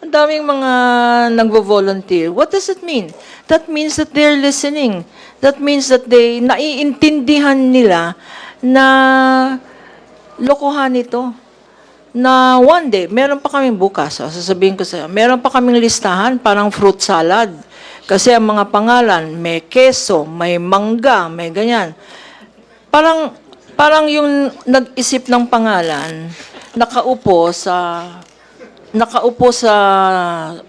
Ang daming mga nagvo-volunteer. What does it mean? That means that they're listening. That means that naiintindihan nila na lokohan ito. Na one day, meron pa kaming bukas, sasabihin ko sa'yo, meron pa kaming listahan, parang fruit salad. Kasi ang mga pangalan, may keso, may mangga, may ganyan. Parang yung nag-isip ng pangalan, nakaupo sa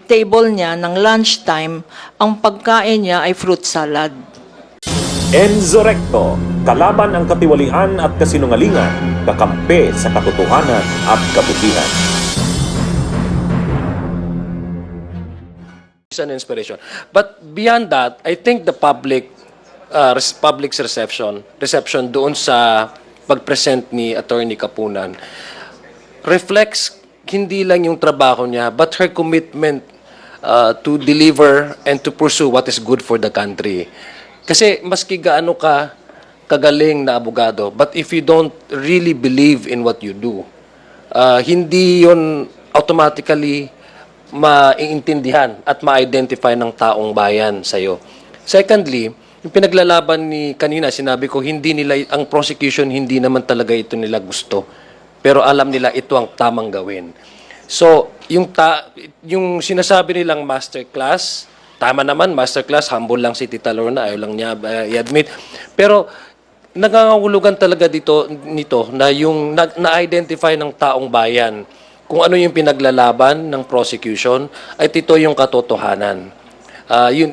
table niya ng lunchtime, ang pagkain niya ay fruit salad. Enzo Recto, kalaban ang katiwalian at kasinungalingan, kakampi sa katotohanan at kabutihan. It's an inspiration. But beyond that, I think the public's reception doon sa pag-present ni Attorney Kapunan reflects hindi lang yung trabaho niya, but her commitment to deliver and to pursue what is good for the country. Kasi maski gaano ka kagaling na abogado, but if you don't really believe in what you do, hindi yon automatically maiintindihan at ma-identify ng taong bayan sa'yo. Secondly, yung pinaglalaban ni kanina, sinabi ko, ang prosecution, hindi naman talaga ito nila gusto. Pero alam nila ito ang tamang gawin. So, yung sinasabi nilang masterclass, tama naman, masterclass, humble lang si Tita Lorna, ayaw lang niya i-admit. Pero, nangangahulugan talaga nito na yung na-identify ng taong bayan kung ano yung pinaglalaban ng prosecution, ay ito yung katotohanan.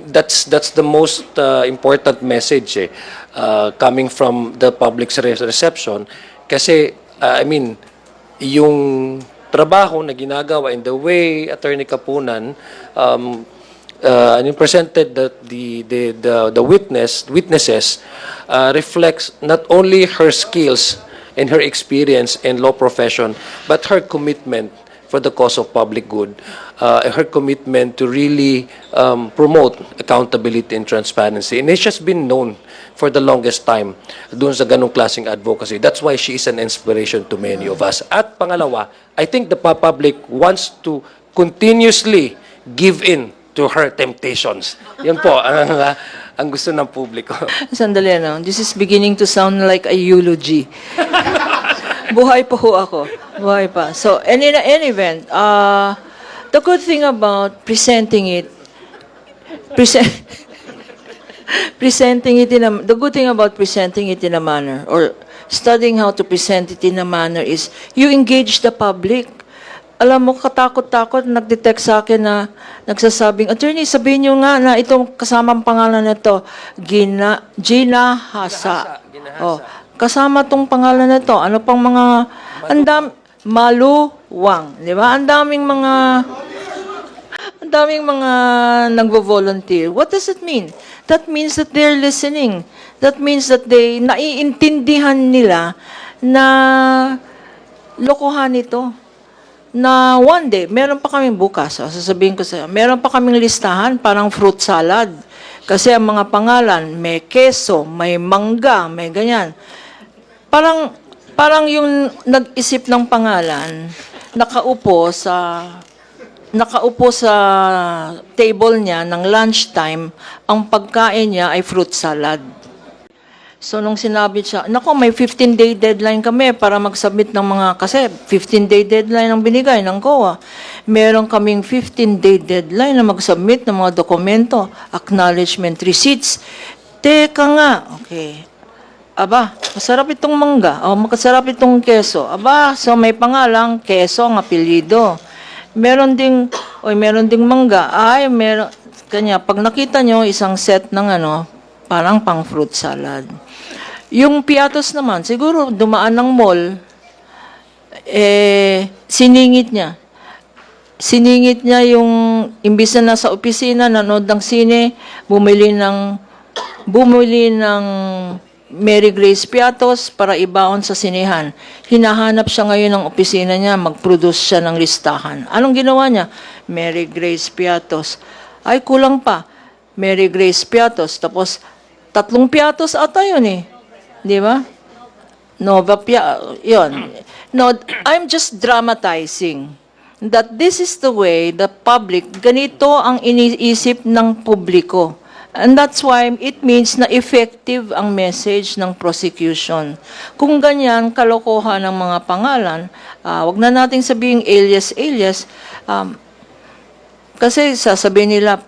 That's the most important message coming from the public's reception. Kasi, yung trabaho na ginagawa in the way Attorney Kapunan presented that the witnesses reflects not only her skills and her experience in law profession, but her commitment for the cause of public good, her commitment to really promote accountability and transparency. And it's just been known for the longest time doon sa ganong klaseng advocacy. That's why she is an inspiration to many of us. At pangalawa, I think the public wants to continuously give in to her temptations. Yan po ang gusto ng publiko. Sandali, no? This is beginning to sound like a eulogy. Buhay pa ho ako. Buhay pa. So, and in any event, the good thing about presenting it in a manner, or studying how to present it in a manner, is you engage the public. Alam mo, katakot-takot, nag-detect sa akin na nagsasabing, Attorney, sabihin nyo nga na itong kasamang pangalan na ito, Gina Hasa. Oh, kasama tong pangalan na ito. Ano pang mga, Maluwang. Di ba? Ang daming mga nagvo-volunteer. What does it mean? That means that they're listening. That means that naiintindihan nila na lokohan ito. Na one day, meron pa kaming bukas, sasabihin ko sa'yo, meron pa kaming listahan, parang fruit salad. Kasi ang mga pangalan, may keso, may mangga, may ganyan. Parang yung nag-isip ng pangalan, nakaupo sa table niya ng lunchtime, ang pagkain niya ay fruit salad. So, nung sinabi siya, nako, may 15-day deadline kami para mag-submit ng kasi 15-day deadline ang binigay ng COA. Meron kaming 15-day deadline na mag-submit ng mga dokumento, acknowledgement receipts. Teka nga, okay. Aba, masarap itong mangga, masarap itong keso. Aba, so may pangalang keso ang apelyido. Meron ding mangga, kanya, pag nakita nyo isang set ng parang pang fruit salad. Yung piatos naman, siguro dumaan ng mall, siningit niya. Siningit niya yung, imbis na nasa opisina, nanood ng sine, bumili ng Mary Grace piatos para ibaon sa sinehan. Hinahanap siya ngayon ng opisina niya, mag-produce siya ng listahan. Anong ginawa niya? Mary Grace piatos. Ay, kulang pa. Mary Grace piatos. Tapos, 3 piatos ata yun eh. Di ba? Nova yun. No, I'm just dramatizing. that this is the way the public, ganito ang iniisip ng publiko. And that's why it means na effective ang message ng prosecution. Kung ganyan, kalokohan ng mga pangalan, wag na nating sabihing alias, kasi sasabihin nila,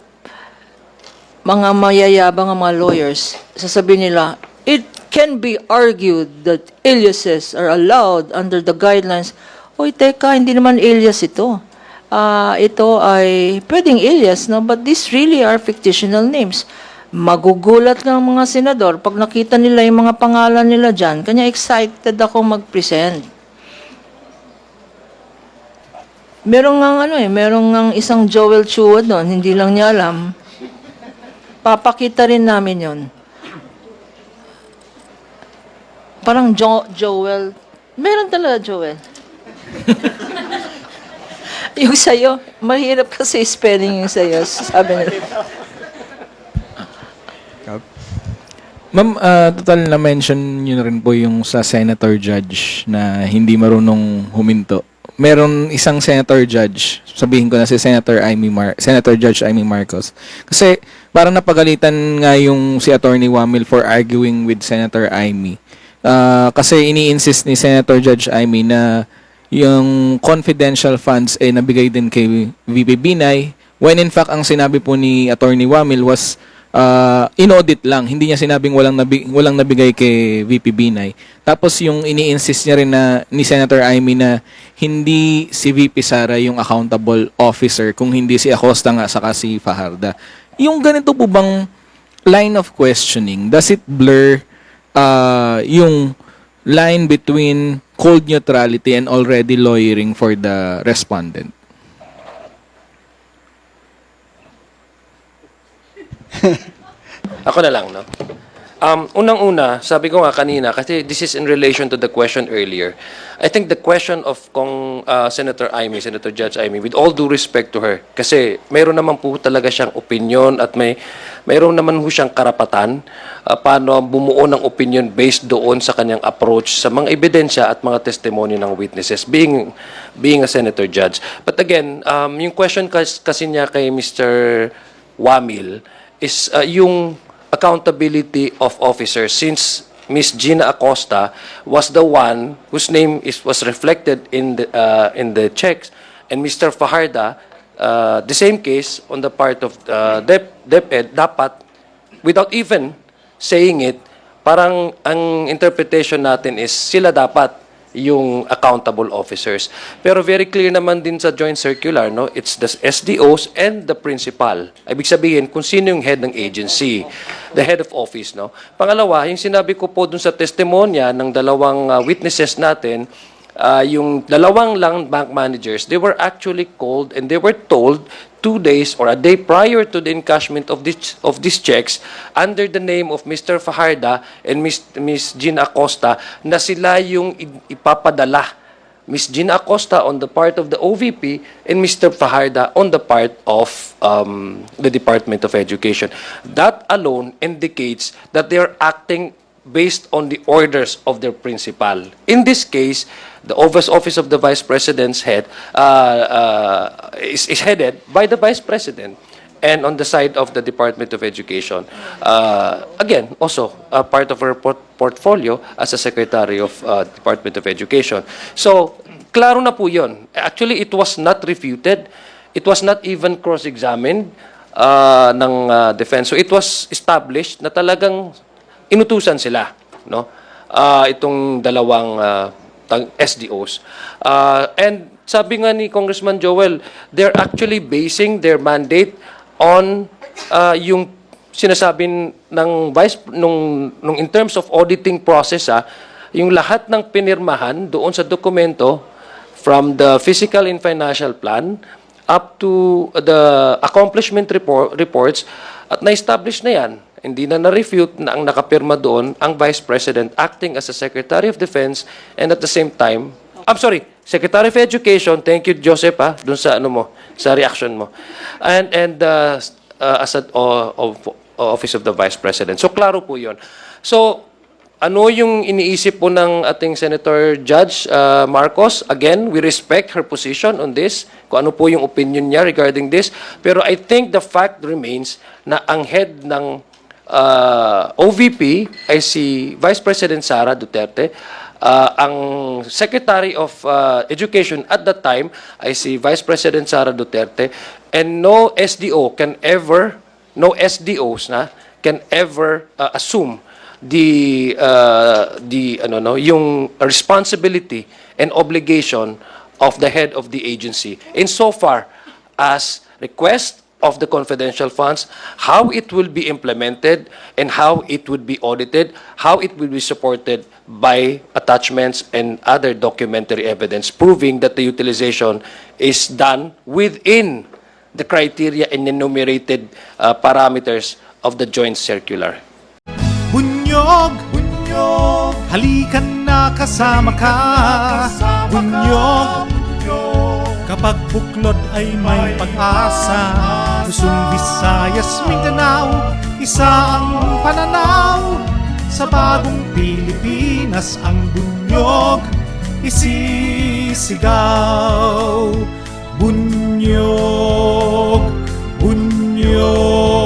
mga mayayabang ang mga lawyers, sasabihin nila, it can be argued that aliases are allowed under the guidelines. Oy, teka, hindi naman alias ito. Ito ay pwedeng alias, no? But these really are fictional names. Magugulat ng mga senador pag nakita nila yung mga pangalan nila dyan. Kanya excited ako mag-present. Merong ngang isang Joel Chua doon, hindi lang niya alam. Papakita rin namin yon. Parang Joel. Meron talaga Joel. Yung sa'yo, mahirap kasi spelling yung sa'yo, sabi nila. Ma'am, total na mention nyo na rin po yung sa senator judge na hindi marunong huminto. Meron isang senator judge, sabihin ko na si Senator Judge Amy Marcos. Kasi parang napagalitan nga yung si Attorney Wamil for arguing with Senator Amy. Kasi ini-insist ni Senator Judge Amy na yung confidential funds ay nabigay din kay VP Binay, when in fact ang sinabi po ni Attorney Wamil was in-audit lang. Hindi niya sinabing walang nabigay kay VP Binay. Tapos yung ini-insist niya rin na ni Senator Amy na hindi si VP Sara yung accountable officer kung hindi si Acosta nga saka si Fajarda. Yung ganito po bang line of questioning, does it blur yung line between cold neutrality and already lawyering for the respondent? Ako na lang, no? Unang-una, sabi ko nga kanina, kasi this is in relation to the question earlier. I think the question of kung Senator Judge Amy, with all due respect to her, kasi mayroon naman po talaga siyang opinion at mayroon naman po siyang karapatan paano bumuo ng opinion based doon sa kanyang approach sa mga ebidensya at mga testimonya ng witnesses, being a Senator Judge. But again, yung question kasi niya kay Mr. Wamil is yung accountability of officers, since Ms. Gina Acosta was the one whose name was reflected in the checks, and Mr. Fajarda, the same case on the part of DepEd, dapat without even saying it, parang ang interpretation natin is sila dapat yung accountable officers. Pero very clear naman din sa joint circular, no? It's the SDOs and the principal. Ibig sabihin, kung sino yung head ng agency, the head of office, no? Pangalawa, yung sinabi ko po dun sa testimonya ng dalawang witnesses natin, yung dalawang lang bank managers, they were actually called and they were told 2 days or a day prior to the encashment of these checks under the name of Mr. Fajarda and Ms. Gina Acosta na sila yung ipapadala. Ms. Gina Acosta on the part of the OVP and Mr. Fajarda on the part of the Department of Education. That alone indicates that they are acting based on the orders of their principal. In this case, the Office of the Vice President's head is headed by the Vice President, and on the side of the Department of Education, again, also part of her portfolio as a Secretary of Department of Education. So, klaro na po yun. Actually, it was not refuted. It was not even cross-examined ng defense. So, it was established na talagang inutusan sila, no? Itong dalawang SDOs. And sabi nga ni Congressman Joel, they're actually basing their mandate on yung sinasabi ng nung in terms of auditing process, yung lahat ng pinirmahan doon sa dokumento from the physical and financial plan up to the accomplishment reports at na-establish na yan. Hindi na na-refute na ang nakapirma doon ang Vice President acting as a Secretary of Defense and at the same time, Secretary of Education, thank you Joseph doon sa sa reaction mo. And as Office of the Vice President. So klaro po 'yon. So ano yung iniisip po ng ating Senator Judge Marcos? Again, we respect her position on this, kung ano po yung opinion niya regarding this. Pero I think the fact remains na ang head ng OVP ay si Vice President Sara Duterte. Ang Secretary of Education at that time ay si Vice President Sara Duterte. And no SDO can ever, no SDOs can ever assume yung responsibility and obligation of the head of the agency insofar as request of the confidential funds, how it will be implemented and how it would be audited, how it will be supported by attachments and other documentary evidence proving that the utilization is done within the criteria and enumerated parameters of the joint circular. Bunyog, bunyog, halikan na kasama ka. Bunyog, kapag buklod ay may pag-asa. Luzon, Visayas, Mindanao, isa ang pananaw. Sa bagong Pilipinas ang bunyog isisigaw. Bunyog, bunyog.